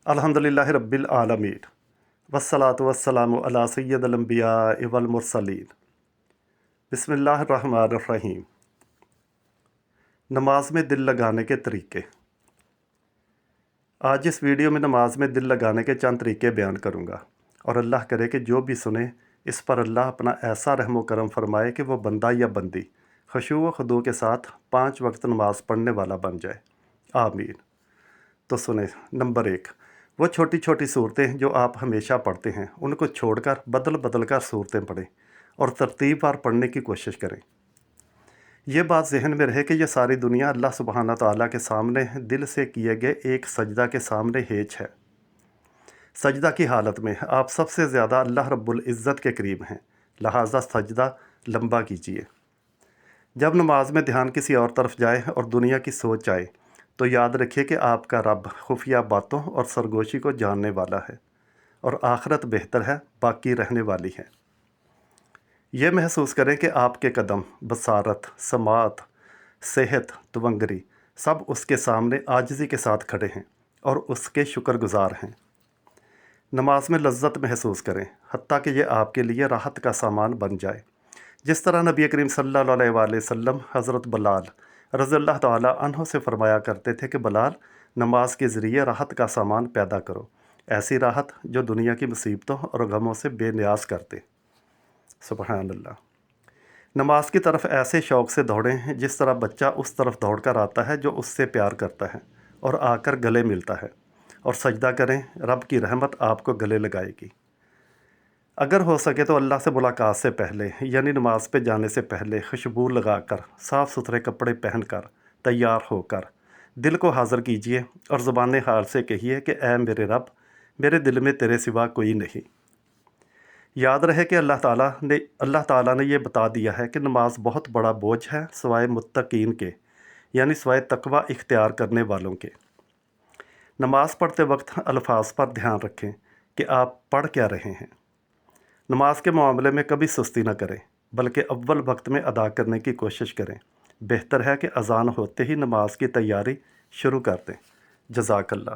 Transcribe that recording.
अल्हम्दुलिल्लाहि रब्बिल आलमीन वस्सलातु वस्सलामु अला सय्यदिल अंबिया'i वल मुरसलीन। बिस्मिल्लाहिर रहमानिर रहीम। नमाज में दिल लगाने के तरीके। आज इस वीडियो में नमाज में दिल लगाने के चंद तरीके बयान करूँगा और अल्लाह करे कि जो भी सुने इस पर अल्लाह अपना ऐसा रहम व करम फरमाए कि वह बंदा या बंदी खुशू व खुदू के साथ 5 वक्त नमाज पढ़ने वाला बन जाए, आमीन। तो सुने, नंबर 1, वो छोटी छोटी सूरतें जो आप हमेशा पढ़ते हैं उनको छोड़कर बदल बदल कर सूरतें पढ़ें और तरतीबवार पढ़ने की कोशिश करें। ये बात जहन में रहे कि यह सारी दुनिया अल्लाह सुब्हाना ताला के सामने दिल से किए गए एक सजदा के सामने हेज है। सजदा की हालत में आप सबसे ज़्यादा अल्लाह रब्बुल इज़्ज़त के करीब हैं, लिहाजा सजदा लंबा कीजिए। जब नमाज में ध्यान किसी और तरफ जाए और दुनिया की सोच आए तो याद रखिए कि आपका रब खुफिया बातों और सरगोशी को जानने वाला है और आखिरत बेहतर है, बाकी रहने वाली है। यह महसूस करें कि आपके कदम, बसारत, समात, सेहत, तवंगरी सब उसके सामने आजिज़ी के साथ खड़े हैं और उसके शुक्रगुजार हैं। नमाज में लज्जत महसूस करें, हत्ता कि यह आपके लिए राहत का सामान बन जाए। जिस तरह नबी करीम सल्लल्लाहु अलैहि वसल्लम हज़रत बिलाल रज़ियल्लाहु ताला अन्हु से फरमाया करते थे कि बिलाल, नमाज के ज़रिए राहत का सामान पैदा करो, ऐसी राहत जो दुनिया की मुसीबतों और गमों से बेनियाज कर दे। सुबहान अल्लाह। नमाज की तरफ ऐसे शौक़ से दौड़ें जिस तरह बच्चा उस तरफ दौड़ कर आता है जो उससे प्यार करता है और आकर गले मिलता है, और सजदा करें, रब की रहमत आपको गले लगाएगी। अगर हो सके तो अल्लाह से मुलाकात से पहले यानी नमाज पे जाने से पहले खुशबू लगाकर, साफ़ सुथरे कपड़े पहनकर, तैयार होकर दिल को हाज़िर कीजिए और ज़ुबान हाल से कहिए कि ऐ मेरे रब, मेरे दिल में तेरे सिवा कोई नहीं। याद रहे कि अल्लाह ताला ने ये बता दिया है कि नमाज बहुत बड़ा बोझ है सिवाय मुत्तकीन के, यानी सिवाय तकवा इख्तियार करने वालों के। नमाज पढ़ते वक्त अल्फाज पर ध्यान रखें कि आप पढ़ क्या रहे हैं। नमाज के मामले में कभी सुस्ती न करें, बल्कि अव्वल वक्त में अदा करने की कोशिश करें। बेहतर है कि अज़ान होते ही नमाज की तैयारी शुरू कर दें। जज़ाकल्लाह।